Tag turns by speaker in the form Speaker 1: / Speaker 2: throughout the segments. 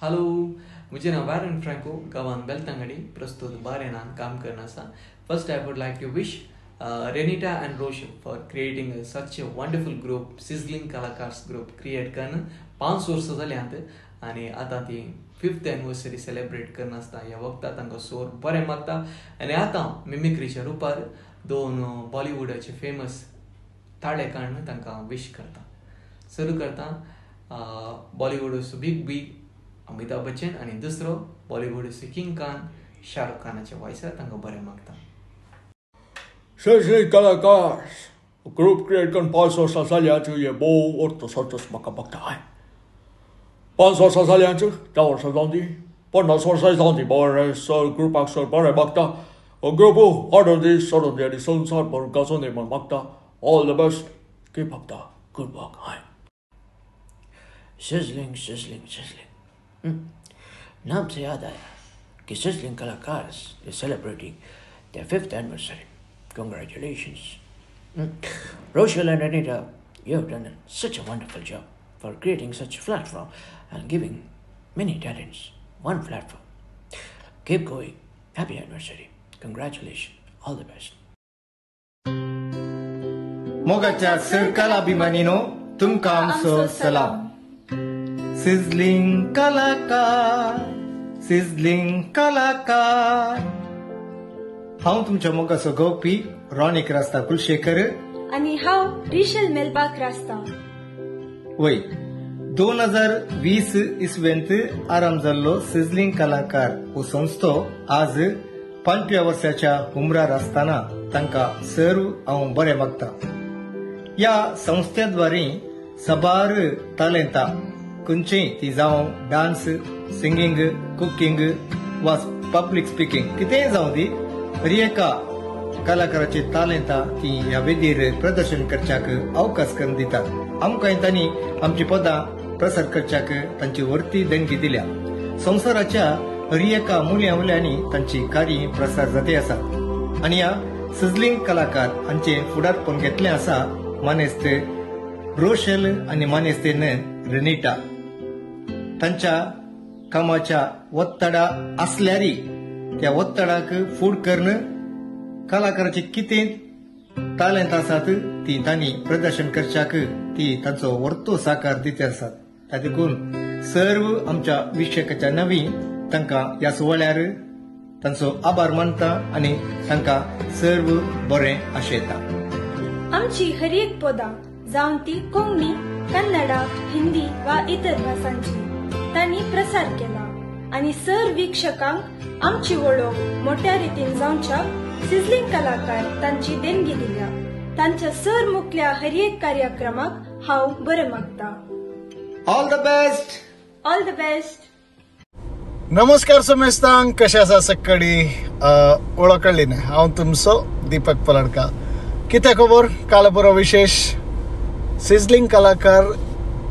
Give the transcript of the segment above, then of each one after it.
Speaker 1: Hello, मुझे नाम Warren Franco गवान बेल्तंगड़ी प्रस्तुत बारेनान काम करना सा. First, I would like to wish Renita and Roshul for creating such a wonderful group, Sizzling Kalakars group create करना 5 वर्ष झाले आहेत आणि आता ती 5th anniversary सेलिब्रेट करना असता. या वक्तात तांकां सोर बरें मागता आणि आता मिमिक्रीच्या रुपार 2 बॉलिवूडाचे फेमस ताळे काढणं तांकां विश करता. सुरू करता बॉलिवूडचो बिग अमिताभ बच्चन आणि दुसरो बॉलिवूडचो किंग खान शाहरुख खानाच्या वॉइसार तांकां बरें मागता.
Speaker 2: Sizzling Kalakars, grup create kan 5 वर्षां जाल्याची ये बो orto sortos म्हाका बघता. 5 वर्षां जाल्याची 10 वर्षां जावन दी 50 वर्षां जावन दी बरें सर ग्रुपाक सर बरें मागता. ग्रुपू ऑर्डर दी सोडून दी आणि संसार भरून गाजोवन दी म्हण मागता. All the best, keep up the good work.
Speaker 3: Sizzling. नाम से याद आया कि Sizzling Kalakars is celebrating their 5th anniversary. Congratulations. Roshul and Anita, you have done such a wonderful job for creating such a platform and giving many talents one platform. Keep going. Happy anniversary. Congratulations. All the best.
Speaker 4: मोगाच्या सरकाला अभिमानीनो तुमकां आमचो सलाम. Sizzling कलाकार हांव तुमच्या मोगाचो गोपी रॉनिक रास्ता कुलशेखर
Speaker 5: आणि हांव रिशल मेलबाक रास्ता.
Speaker 4: वय 2020 इसवेंत आरंभ जाल्लो सिझलिंग कलाकार हो संस्थो आज 5व्या वर्साच्या उमरार आसतना तांकां सर्व हांव बरें मागता. या संस्थेद्वारे सबार तालेंतां खंयचीय ती जावं डान्स, सिंगींग, कुकिंग वा पब्लिक स्पीकिंग कितेंय जावं दी हर एका कलाकाराची तालेंतां ती ह्या वेदीर प्रदर्शन करच्याक अवकाश करून दितात. आमकां तांणी आमची पदां प्रसार करच्याक तांची वर्ती देणगी दिल्या. संवसाराच्या हर एका मूल्यांनी तांची कार्य प्रसार जाते आसात आणि ह्या सिझलिंग कलाकार हांचे फुडारपण घेतलें आसा मानेस्त रोशल आणि मानेस्तेन रेनिटा. तांच्या कामाच्या वत्तडा असल्यारी त्या वत्तडाक फूड करणं कलाकाराचे कितें तालेंत आसात ती तांणी प्रदर्शन करच्याक ती तांचो वर्तो साकार दिते आसात. तातूंत सर्व आमच्या विशेकाच्या नवी तांकां ह्या सुवाळ्यार तांचो आभार मानता आणि तांकां सर्व बरें आशेता.
Speaker 5: आमची हर एक पदां जावं ती कोंकणी, कन्नडा, हिंदी वा इतर भाषांची तांणी प्रसार केला आणि सर वीक्षकांक आमची वळख मोठ्या रितीन जावच्या सिझलिंग कलाकार तांची देणगी दिल्या. तांच्या सर मुखल्या हर एक कार्यक्रमाक हांव बरें मागता.
Speaker 4: All the best.
Speaker 2: नमस्कार समेस्तांक, कशें आसा सकाळी? वळखली न्ही, हांव तुमचो दीपक पलडका. कितें खबर? काल बरो विशेष सिझलिंग कलाकार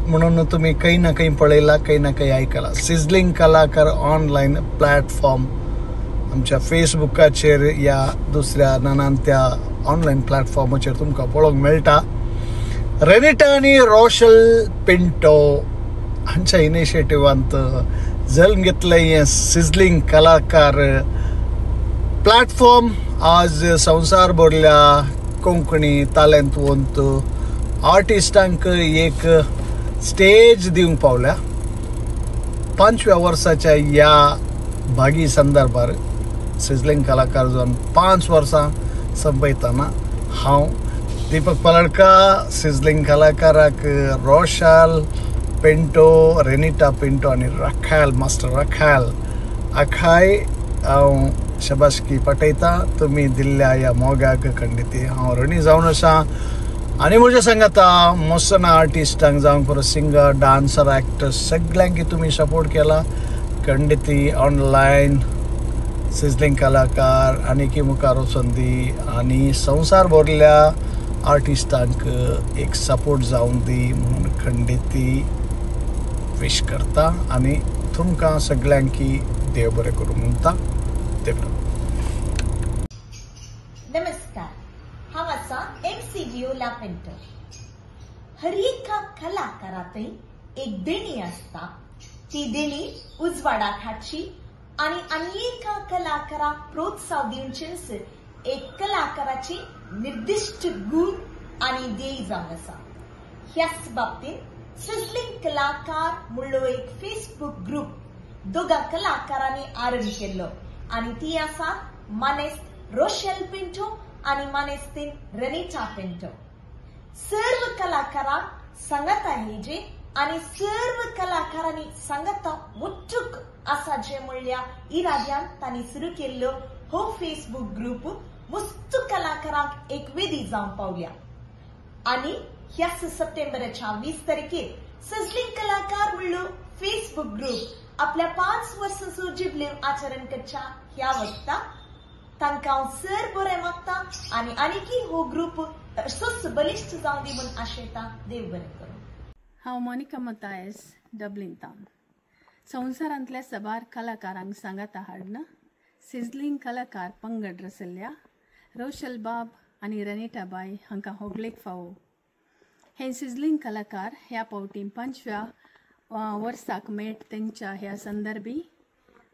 Speaker 2: म्हणून तुम्ही काही ना काही पळयला, काही ना काही आयकला. सिझलिंग कलाकार ऑनलायन प्लॅटफॉर्म आमच्या फेसबुकाचेर या दुसऱ्या नानांत्या ऑनलायन प्लॅटफॉर्माचेर तुमकां पळोवंक मेळटा. रेनिटा आनी रोशल पिंटो हांच्या इनिशिएटिव्हांत जल्म घेतलें हें सिझलिंग कलाकार प्लॅटफॉर्म आज संवसार भरल्या कोंकणी तालेंतवंत आर्टिस्टांक एक स्टेज दिवंक पावल्या. 5व्या वर्साच्या या भागी संदर्भार सिझलिंग कलाकार जावन 5 वर्सां संपयतना हांव दीपक पलडका सिझलिंग कलाकाराक रोशल पिंटो, रेनिटा पिंटो आणि मास्टर रखाल आखाय हांव शबासकी पटयता. तुमी दिल्ल्या ह्या मोगाक खंडिती हांव ऋणी जावन आसा. आणि म्हज्या सांगाता मोसना आर्टिस्टांक जावं परत सिंगर, डान्सर, एक्टर्स सगळ्यांक तुम्ही सपोर्ट केला. खंडिती ऑनलायन सिझलिंग कलाकार आनी मुखार वचून दी आणि संवसार भरल्या आर्टिस्टांक एक सपोर्ट जावन दी म्हणून खंडिती विश करता आणि तुमकां सगळ्यांकी देव बरें करूं म्हणटा. देव.
Speaker 6: नमस्कार, हांव आसा MC विओला पेंटर. हर एका कलाकारांतय एक देणी आसता ती दिली उजवाडाक हाडची आणि अनेका कलाकारांक प्रोत्साहन दिवचेच एक कलाकाराची निर्दिष्ट गुण आणि ध्येय जावन आसा. ह्याच बाबतीत सिझलिंग कलाकार म्हणलो एक फेसबुक ग्रुप दोगा कलाकारांनी आरंभ केल्लो आणि ती आसा मानेस्त रोशेल पिंटो आणि मानेस्तीन रेनिटा पिंटो. सर्व कलाकारांक सांगता हेजे आणि सर्व कलाकारांनी सांगता मुठ्ठूक आसा जे म्हणल्यार इराद्यान तांणी सुरू केल्लो हो फेसबुक ग्रुप मस्त कलाकारांक एक वेदी जावन पावल्या. आणि ह्याच सप्टेंबराच्या 20 तारखेर सिझलिंग कलाकार म्हणलो फेसबुक ग्रुप आपल्या 5 वर्सांचो जुबलेव आचरण करच्या ह्या वक्ता तांकां हांव सर बरें मागता आणि आनीकय हो ग्रुप असोच बलिश्ट जावन दी म्हूण आशयता. देव बरें करूं.
Speaker 7: हांव मोनिका मतायस डब्लिन टावन. संवसारांतल्या सबार कलाकारांक सांगाता हाडना सिझलिंग कलाकार पंगड रचयल्ल्या रोशल बाब आनी रेनिटा बाय हांकां होगलेक फावो. हे सिझलिंग कलाकार ह्या पावटी 5व्या वर्साक मेट तेंच्या ह्या संदर्भी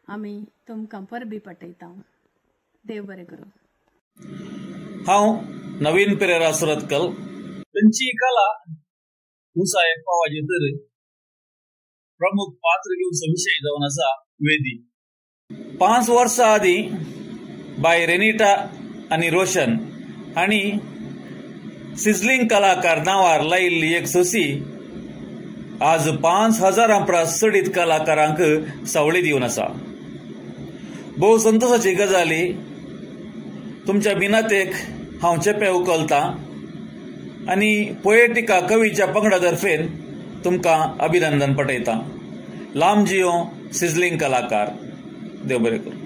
Speaker 7: आमी तुमकां परबी पटयता. देव बरें करूं.
Speaker 8: हांव नवीन पेरेरा सुरतकल. तांची कला मुसायक पावाचे तर प्रमुख पात्र घेवचो विशय जावन आसा वेदी. 5 वर्सां आदी बाय रेनिटा आनी रोशन हांणी सिझलिंग कलाकार नांवार लायिल्ली एक सोसी आज 5000 परस चडीत कलाकारांक सावळी दिवन आसा. भोव संतोशाची गजाली. तुमच्या मिनतेक हांव चेपे उखलतां आनी पोएटिका कवीच्या पंगडा तर्फेन तुमकां अभिनंदन पटयतां. लांब जियो सिझलिंग कलाकार. देव बरें करूं.